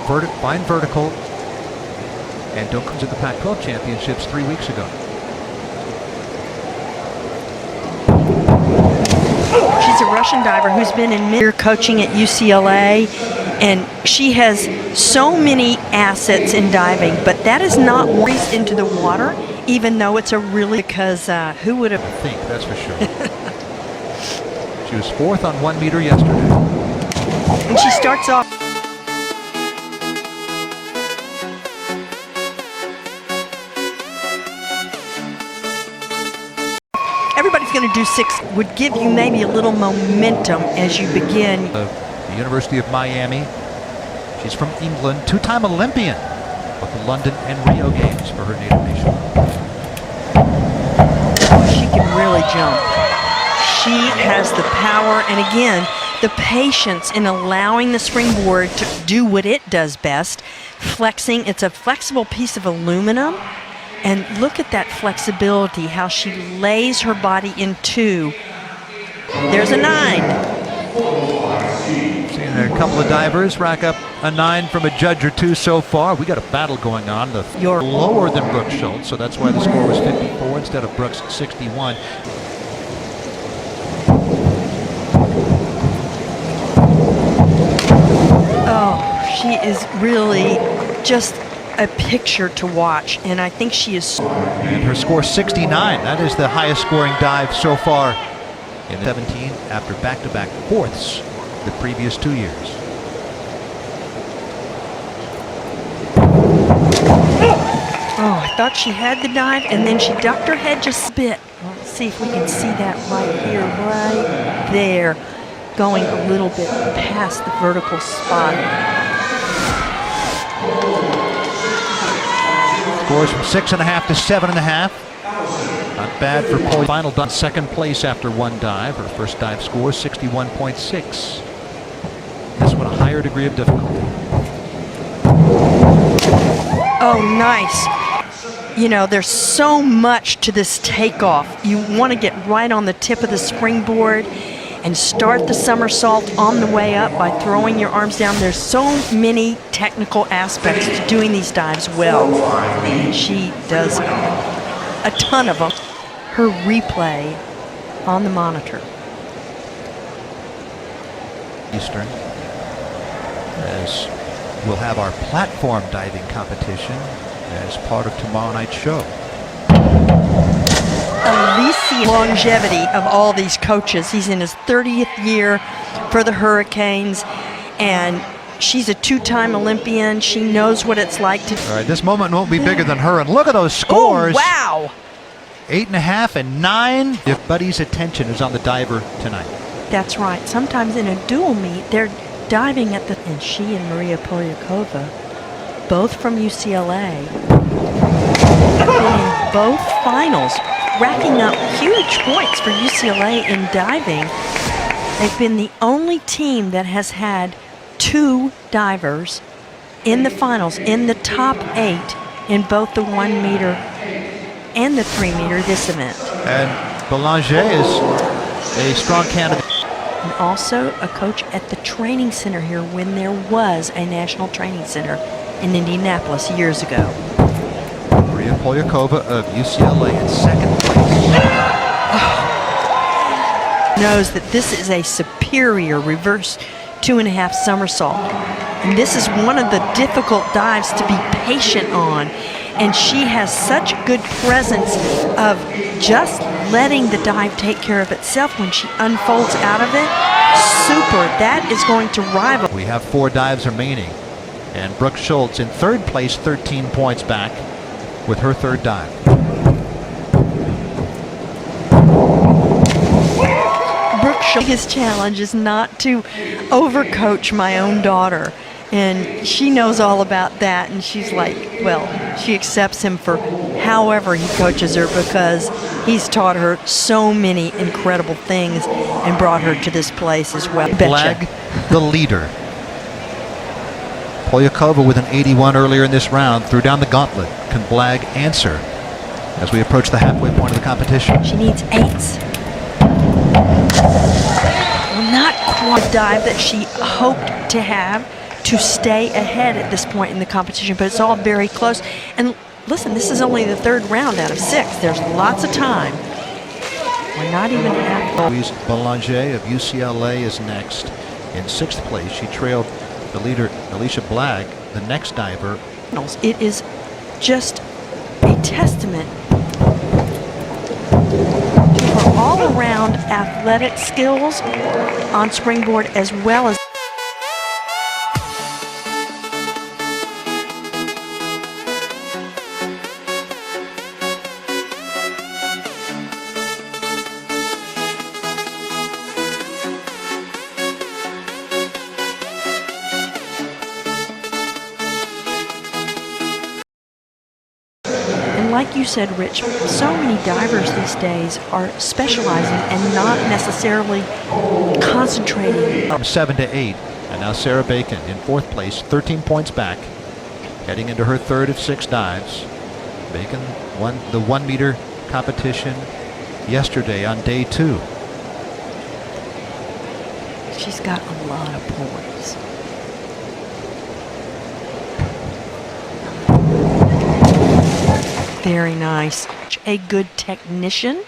fine vertical, and don't come to the Pac-12 championships 3 weeks ago. She's a Russian diver who's been in mid-year coaching at UCLA, and she has so many assets in diving, but that is not raised into the water, even though it's a really, because who would have? I think, that's for sure. She was 4th on 1 meter yesterday. And she starts off. Everybody's going to do 6, would give you maybe a little momentum as you begin. The University of Miami. She's from England, 2-time Olympian with the London and Rio Games for her native nation. She can really jump. She has the power, and again, the patience in allowing the springboard to do what it does best, flexing. It's a flexible piece of aluminum, and look at that flexibility, how she lays her body in 2. There's a 9. Seeing a couple of divers rack up a 9 from a judge or 2 so far. We got a battle going on. You're lower than Brooke Schultz, so that's why the score was 54 instead of Brooke's 61. Oh, she is really just a picture to watch, and I think she is. And her score 69. That is the highest scoring dive so far in 17 after back-to-back 4ths the previous 2 years. Oh, I thought she had the dive, and then she ducked her head just a bit. Well, let's see if we can see that right here, right there, going a little bit past the vertical spot. Scores from 6.5 to 7.5. Not bad for Polly. Final done 2nd place after 1 dive. Her first dive score 61.6. This one a higher degree of difficulty. Oh, nice. You know, there's so much to this takeoff. You want to get right on the tip of the springboard and start the somersault on the way up by throwing your arms down. There's so many technical aspects to doing these dives well. And she does a ton of them. Her replay on the monitor. Eastern, as we'll have our platform diving competition as part of tomorrow night's show. Alicia, longevity of all these coaches. He's in his 30th year for the Hurricanes, and she's a 2-time Olympian. She knows what it's like to. All right, this moment won't be bigger than her, and look at those scores. Oh, wow. 8.5 and 9. If Buddy's attention is on the diver tonight. That's right. Sometimes in a dual meet, they're diving at the. And she and Maria Polyakova, both from UCLA, have been in both finals, racking up huge points for UCLA in diving. They've been the only team that has had 2 divers in the finals, in the top 8 in both the 1 meter and the 3 meter this event. And Belanger is a strong candidate. And also a coach at the training center here when there was a national training center in Indianapolis years ago. Maria Polyakova of UCLA in 2nd place. Knows that this is a superior reverse 2.5 somersault. And this is one of the difficult dives to be patient on. And she has such good presence of just letting the dive take care of itself when she unfolds out of it. Super. That is going to rival. We have 4 dives remaining. And Brooke Schultz in 3rd place, 13 points back with her 3rd dive. Brooke Schultz's challenge is not to overcoach my own daughter. And she knows all about that, and she's like, well, she accepts him for however he coaches her because he's taught her so many incredible things and brought her to this place as well. Blag, the leader. Polyakova with an 81 earlier in this round threw down the gauntlet. Can Blag answer as we approach the halfway point of the competition? She needs 8s. Well, not quite the dive that she hoped to have, to stay ahead at this point in the competition, but it's all very close. And listen, this is only the third round out of 6. There's lots of time. We're not even half. Louise Belanger of UCLA is next. In 6th place, she trailed the leader, Alicia Blagg, the next diver. It is just a testament to her all-around athletic skills on springboard, as well as like you said, Rich, so many divers these days are specializing and not necessarily concentrating. From 7 to 8, and now Sarah Bacon in 4th place, 13 points back, heading into her 3rd of 6 dives. Bacon won the 1 meter competition yesterday on day 2. She's got a lot of points. Very nice. A good technician,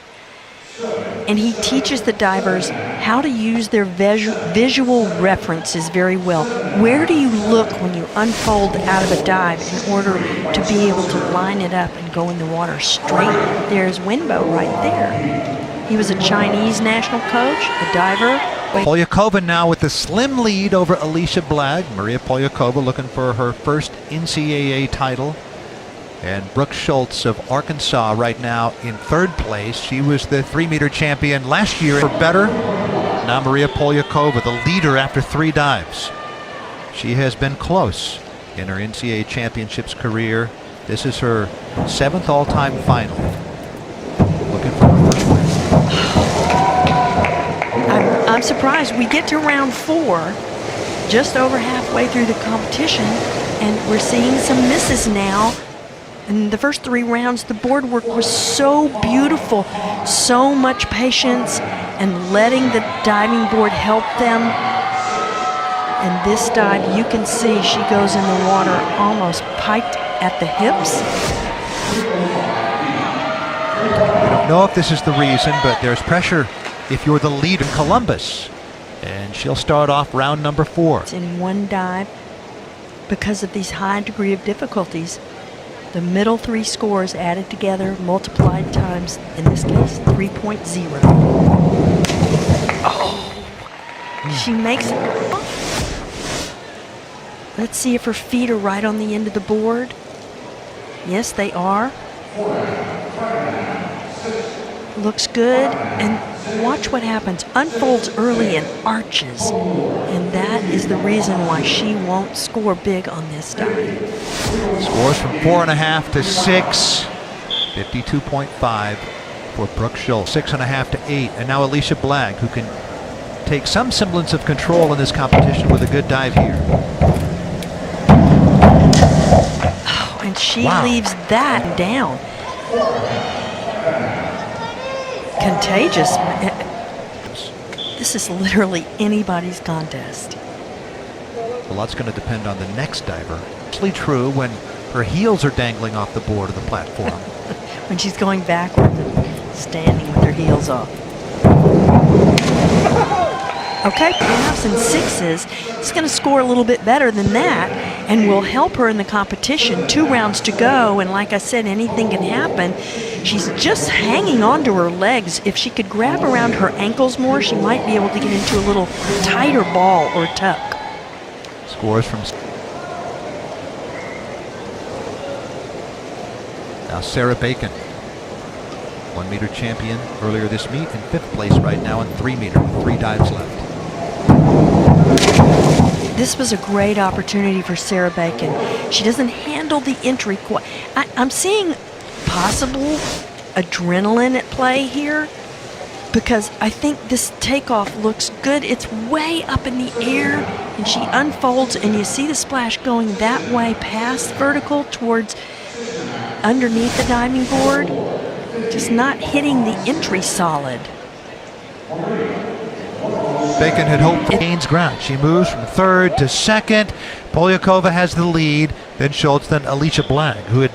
and he teaches the divers how to use their visual references very well. Where do you look when you unfold out of a dive in order to be able to line it up and go in the water straight? There's Winbo right there. He was a Chinese national coach, a diver. Polyakova now with a slim lead over Alicia Blagg. Maria Polyakova looking for her first NCAA title. And Brooke Schultz of Arkansas right now in 3rd place. She was the 3-meter champion last year. For better, now Maria Polyakova, the leader after 3 dives. She has been close in her NCAA championships career. This is her 7th all-time final. Looking for her first win. I'm surprised. We get to round 4, just over halfway through the competition, and we're seeing some misses now. In the first 3 rounds, the board work was so beautiful, so much patience and letting the diving board help them. And this dive, you can see she goes in the water almost piked at the hips. I don't know if this is the reason, but there's pressure if you're the lead in Columbus. And she'll start off round number 4. It's in one dive because of these high degree of difficulties. The middle 3 scores added together, multiplied times, in this case, 3.0. Oh, she makes it. Let's see if her feet are right on the end of the board. Yes, they are. Looks good. And watch what happens. Unfolds early and arches. And that is the reason why she won't score big on this dive. Scores from 4.5 to 6. 52.5 for Brooke Schultz. 6.5 to 8. And now Alicia Blagg, who can take some semblance of control in this competition with a good dive here. Oh, and she leaves that down. Contagious. This is literally anybody's contest. A lot's going to depend on the next diver. It's true when her heels are dangling off the board of the platform. When she's going backwards and standing with her heels off. Okay, halves and 6s. It's going to score a little bit better than that and will help her in the competition. 2 rounds to go, and like I said, anything can happen. She's just hanging on to her legs. If she could grab around her ankles more, she might be able to get into a little tighter ball or tuck. Scores from now Sarah Bacon, 1-meter champion earlier this meet, in 5th place right now in 3-meter with 3 dives left. This was a great opportunity for Sarah Bacon. She doesn't handle the entry quite. I'm seeing possible adrenaline at play here because I think this takeoff looks good. It's way up in the air and she unfolds and you see the splash going that way past vertical towards underneath the diving board, just not hitting the entry solid. Bacon had hoped for gains ground. She moves from third to second. Polyakova has the lead. Then Schultz, then Alicia Blagg, who had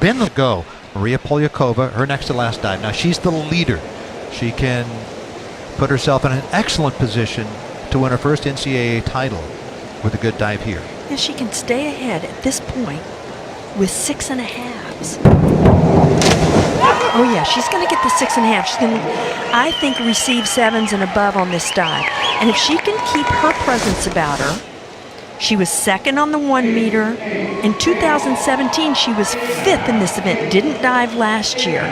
been the go. Maria Polyakova, her next to last dive. Now she's the leader. She can put herself in an excellent position to win her first NCAA title with a good dive here. And she can stay ahead at this point with 6.5s. Oh yeah, she's going to get the 6.5. She's going to, I think, receive 7s and above on this dive. And if she can keep her presence about her, she was second on the 1 meter. In 2017, she was 5th in this event. Didn't dive last year.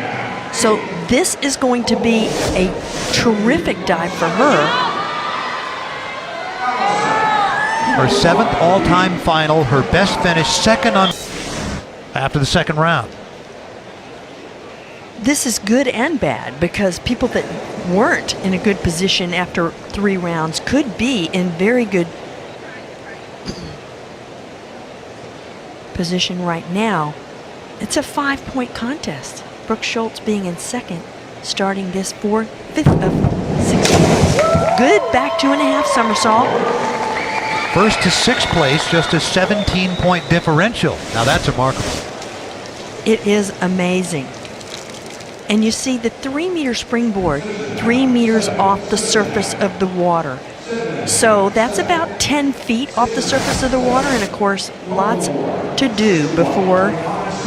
So this is going to be a terrific dive for her. Her 7th all-time final, her best finish, second on after the second round. This is good and bad because people that weren't in a good position after 3 rounds could be in very good position right now. It's a 5-point contest. Brooke Schultz being in second, starting this 5th of 6. Good back 2.5 somersault. First to 6th place, just a 17-point differential. Now that's remarkable. It is amazing. And you see the 3-meter springboard, 3 meters off the surface of the water. So that's about 10 feet off the surface of the water, and of course, lots to do before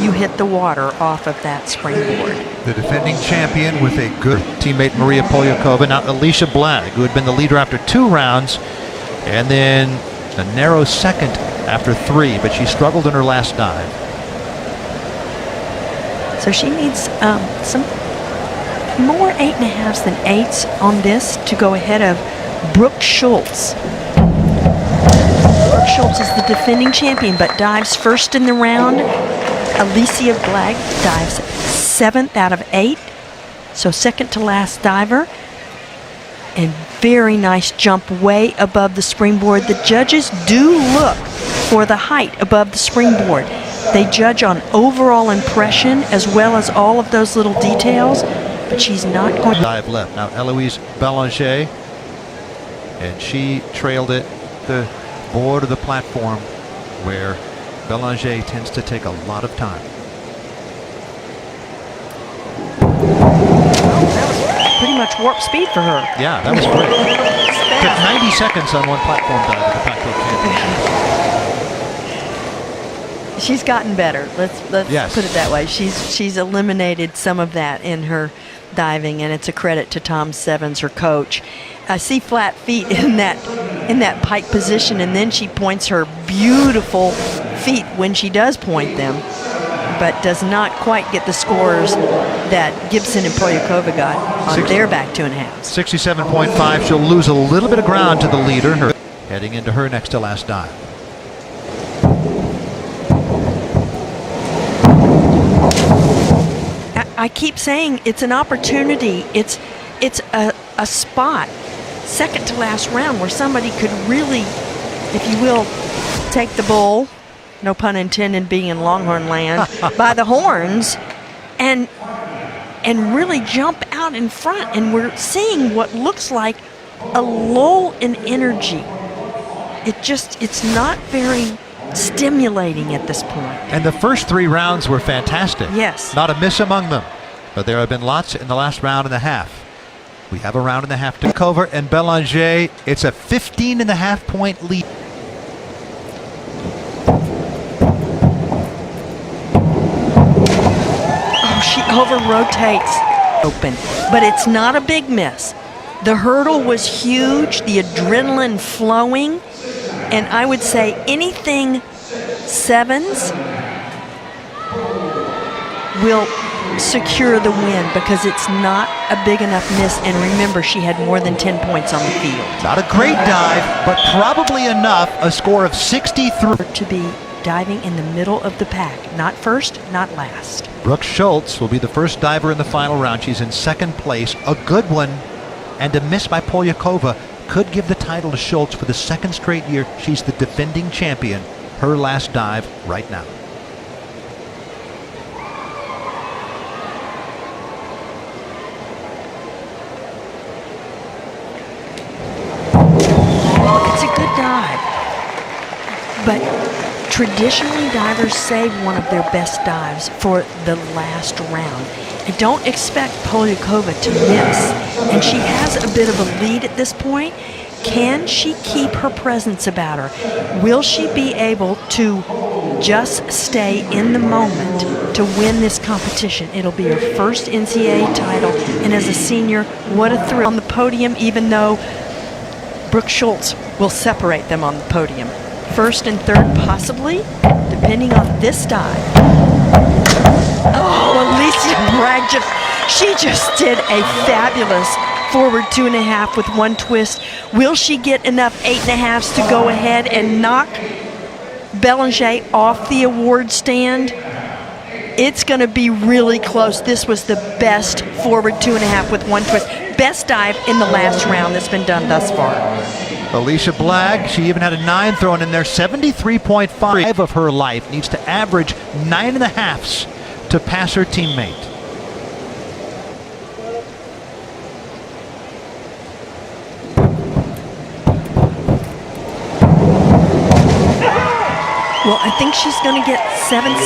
you hit the water off of that springboard. The defending champion with a good teammate, Maria Polyakova. Now Alicia Blagg, who had been the leader after 2 rounds, and then a narrow second after 3, but she struggled in her last dive. So she needs some more 8.5s than 8s on this to go ahead of Brooke Schultz. Brooke Schultz is the defending champion, but dives first in the round. Alicia Blagg dives 7th out of 8, so second to last diver. And very nice jump way above the springboard. The judges do look for the height above the springboard. They judge on overall impression as well as all of those little details, but she's not going to dive left. Now Eloise Belanger, and she trailed it the board of the platform where Belanger tends to take a lot of time. pretty much warp speed for her. Yeah, that was great. Took 90 seconds on one platform dive at the Pac-12 Championship. She's gotten better. Let's Yes. put it that way. She's eliminated some of that in her diving, and it's a credit to Tom Sevens, her coach. I see flat feet in that pike position, and then she points her beautiful feet when she does point them, but does not quite get the scores that Gibson and Polyakova got on their back 2.5. 67.5. She'll lose a little bit of ground to the leader, heading into her next to last dive. I keep saying it's an opportunity. It's a spot, second to last round, where somebody could really, if you will, take the bull, no pun intended, being in Longhorn land, by the horns, and really jump out in front. And we're seeing what looks like a lull in energy. It's not very stimulating at this point. And the first 3 rounds were fantastic. Yes. Not a miss among them. But there have been lots in the last round and a half. We have a round and a half to cover, and Belanger, it's a 15.5 point lead. Oh, she over-rotates open, but it's not a big miss. The hurdle was huge, the adrenaline flowing, and I would say anything 7s will secure the win because it's not a big enough miss. And remember, she had more than 10 points on the field. Not a great dive, but probably enough. A score of 63. To be diving in the middle of the pack, not first, not last. Brooke Schultz will be the first diver in the final round. She's in second place, a good one, and a miss by Polyakova could give the title to Schultz for the second straight year. She's the defending champion. Her last dive right now. good dive. But traditionally, divers save one of their best dives for the last round. I don't expect Polyakova to miss, and she has a bit of a lead at this point. Can she keep her presence about her? Will she be able to just stay in the moment to win this competition? It'll be her first NCAA title, and as a senior, what a thrill on the podium, even though Brooke Schultz will separate them on the podium. First and third, possibly, depending on this dive. Oh, Alicia Bragg she just did a fabulous forward 2.5 with one twist. Will she get enough 8.5s to go ahead and knock Belanger off the award stand? It's going to be really close. This was the best forward 2.5 with one twist. Best dive in the last round that's been done thus far. Alicia Bragg, she even had a 9 thrown in there. 73.5 of her life. Needs to average 9.5s to pass her teammate. Well, I think she's going to get 7, 7.5,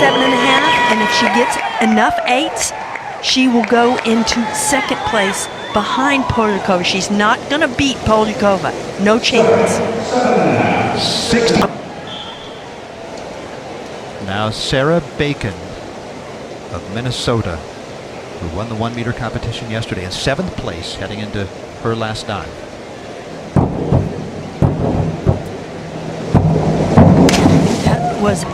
and if she gets enough 8s, she will go into second place behind Polyakova. She's not going to beat Polyakova. No chance. 60. Now Sarah Bacon of Minnesota, who won the 1-meter competition yesterday, in 7th place heading into her last dive. Was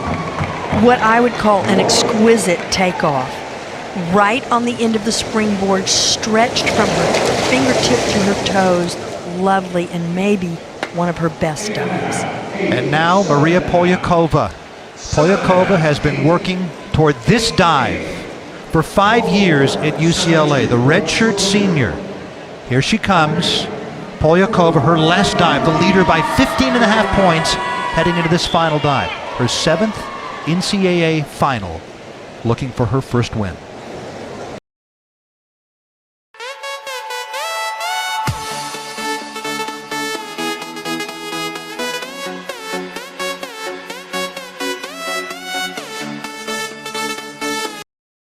what I would call an exquisite takeoff. Right on the end of the springboard, stretched from her fingertip to her toes. Lovely, and maybe one of her best dives. And now Maria Polyakova. Polyakova has been working toward this dive for 5 years at UCLA, the redshirt senior. Here she comes. Polyakova, her last dive, the leader by 15.5 points heading into this final dive. Her 7th NCAA final, looking for her first win.